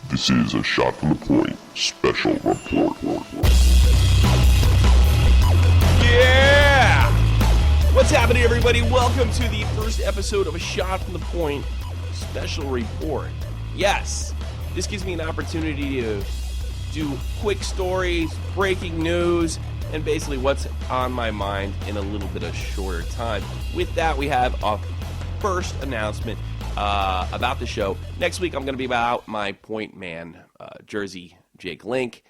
This is a Shot from the Point special report. Yeah! What's happening, everybody? Welcome to the first episode of a Shot from the Point special report. Yes, this gives me an opportunity to do quick stories, breaking news, and basically what's on my mind in a little bit of shorter time. With that, we have a first announcement about the show. Next week, I'm going to be about my point man, Jersey Jake Link,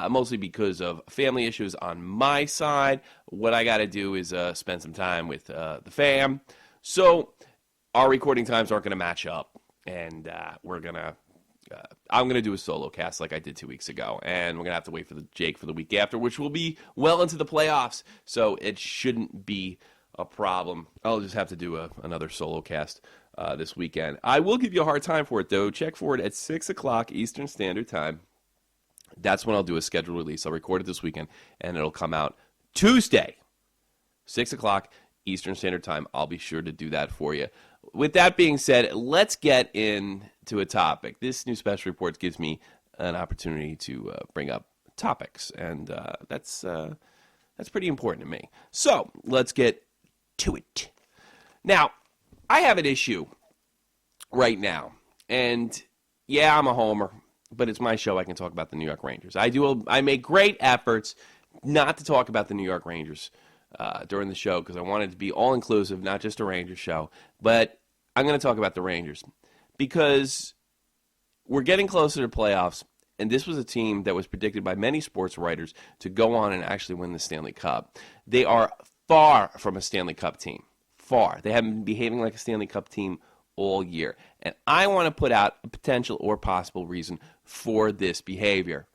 mostly because of family issues on my side. What I got to do is spend some time with the fam. So our recording times aren't going to match up, and I'm going to do a solo cast like I did 2 weeks ago, and we're going to have to wait for the Jake for the week after, which will be well into the playoffs, so it shouldn't be a problem. I'll just have to do another solo cast this weekend. I will give you a hard time for it, though. Check for it at 6 o'clock Eastern Standard Time. That's when I'll do a scheduled release. I'll record it this weekend, and it'll come out Tuesday, 6 o'clock Eastern Standard Time. I'll be sure to do that for you. With that being said, let's get into a topic. This new special report gives me an opportunity to bring up topics, and that's pretty important to me. So let's get to it. Now, I have an issue right now, and yeah, I'm a homer, but it's my show. I can talk about the New York Rangers. I make great efforts not to talk about the New York Rangers during the show because I want it to be all-inclusive, not just a Rangers show. But I'm going to talk about the Rangers because we're getting closer to playoffs, and this was a team that was predicted by many sports writers to go on and actually win the Stanley Cup. They are far from a Stanley Cup team. Far. They haven't been behaving like a Stanley Cup team all year. And I want to put out a potential or possible reason for this behavior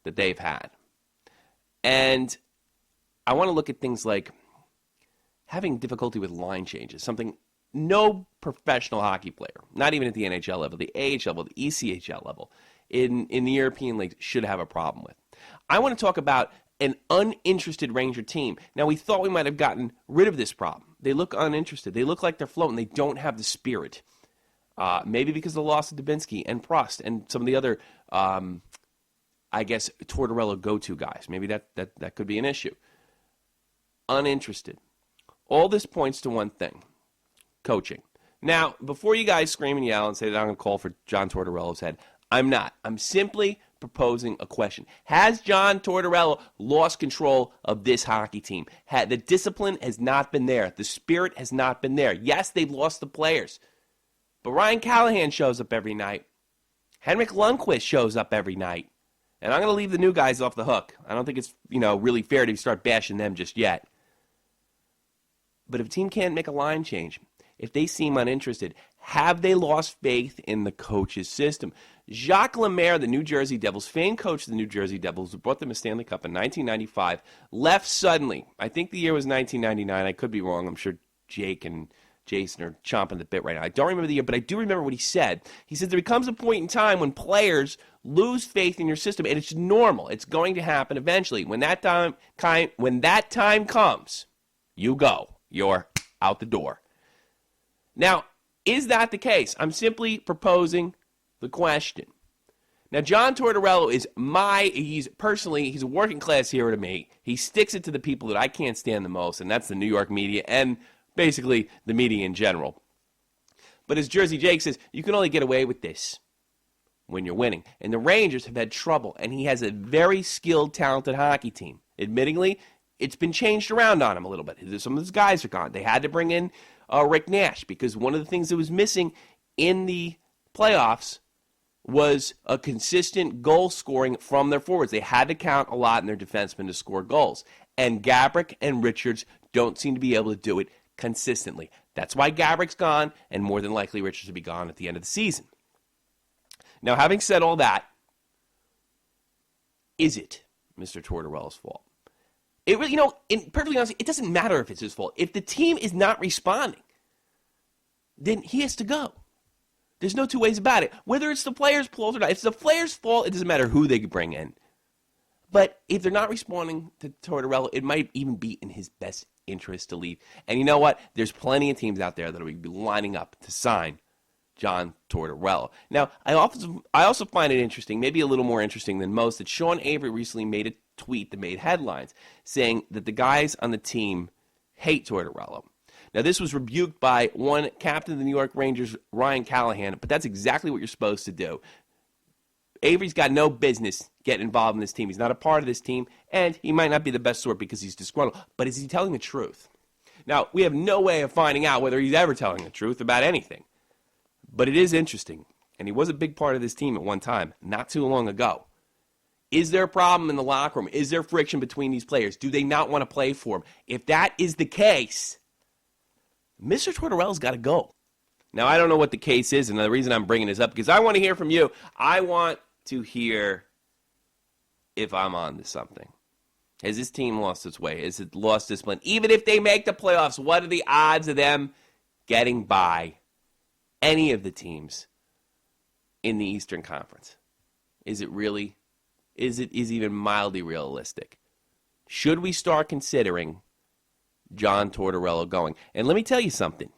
that they've had. And I want to look at things like having difficulty with line changes, something no professional hockey player, not even at the NHL level, the AHL level, the ECHL level, in the European leagues should have a problem with. I want to talk about an uninterested Ranger team. Now, we thought we might have gotten rid of this problem. They look uninterested. They look like they're floating. They don't have the spirit. Maybe because of the loss of Dubinsky and Prost and some of the other, I guess, Tortorella go-to guys. Maybe that could be an issue. Uninterested. All this points to one thing. Coaching. Now, before you guys scream and yell and say that I'm going to call for John Tortorella's head, I'm not. I'm simply proposing a question. Has John Tortorella lost control of this hockey team? The discipline has not been there. The spirit has not been there. Yes, they've lost the players. But Ryan Callahan shows up every night. Henrik Lundqvist shows up every night. And I'm going to leave the new guys off the hook. I don't think it's, really fair to start bashing them just yet. But if a team can't make a line change, if they seem uninterested, have they lost faith in the coach's system? Jacques Lemaire, the New Jersey Devils, famed coach of the New Jersey Devils, who brought them a Stanley Cup in 1995, left suddenly. I think the year was 1999. I could be wrong. I'm sure Jake and Jason are chomping the bit right now. I don't remember the year, but I do remember what he said. He said there becomes a point in time when players lose faith in your system, and it's normal. It's going to happen eventually. When that time comes, you go. You're out the door. Now, is that the case? I'm simply proposing the question. Now, John Tortorella is he's a working class hero to me. He sticks it to the people that I can't stand the most, and that's the New York media and basically the media in general. But as Jersey Jake says, you can only get away with this when you're winning. And the Rangers have had trouble, and he has a very skilled, talented hockey team. Admittingly, it's been changed around on him a little bit. Some of his guys are gone. They had to bring in Rick Nash because one of the things that was missing in the playoffs was a consistent goal scoring from their forwards. They had to count a lot in their defensemen to score goals. And Gaborik and Richards don't seem to be able to do it consistently. That's why Gaborik's gone, and more than likely Richards will be gone at the end of the season. Now, having said all that, is it Mr. Tortorella's fault? It really, perfectly honestly, it doesn't matter if it's his fault. If the team is not responding, then he has to go. There's no two ways about it. Whether it's the player's fault or not, if it's the player's fault, it doesn't matter who they bring in. But if they're not responding to Tortorella, it might even be in his best interest to leave. And you know what? There's plenty of teams out there that will be lining up to sign John Tortorella. Now, I also find it interesting, maybe a little more interesting than most, that Sean Avery recently made a tweet that made headlines saying that the guys on the team hate Tortorella. Now, this was rebuked by one captain of the New York Rangers, Ryan Callahan, but that's exactly what you're supposed to do. Avery's got no business getting involved in this team. He's not a part of this team, and he might not be the best sort because he's disgruntled. But is he telling the truth? Now, we have no way of finding out whether he's ever telling the truth about anything. But it is interesting, and he was a big part of this team at one time, not too long ago. Is there a problem in the locker room? Is there friction between these players? Do they not want to play for him? If that is the case, Mr. Tortorella's got to go. Now, I don't know what the case is, and the reason I'm bringing this up, because I want to hear from you. I want to hear if I'm on to something. Has this team lost its way? Has it lost discipline? Even if they make the playoffs, what are the odds of them getting by any of the teams in the Eastern Conference? Is it even mildly realistic? Should we start considering John Tortorella going? And let me tell you something.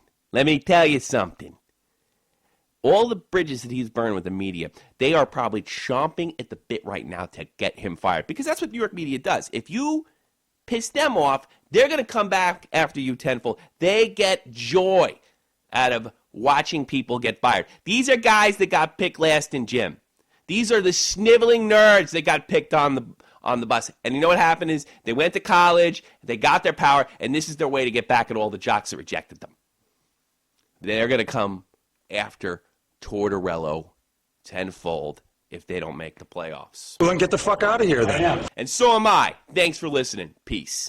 All the bridges that he's burned with the media, they are probably chomping at the bit right now to get him fired. Because that's what New York media does. If you piss them off, they're going to come back after you tenfold. They get joy out of watching people get fired. These are guys that got picked last in gym. These are the sniveling nerds that got picked on the bus. And you know what happened is they went to college, they got their power, and this is their way to get back at all the jocks that rejected them. They're going to come after Tortorella tenfold if they don't make the playoffs. Well, then get the fuck out of here then. And so am I. Thanks for listening. Peace.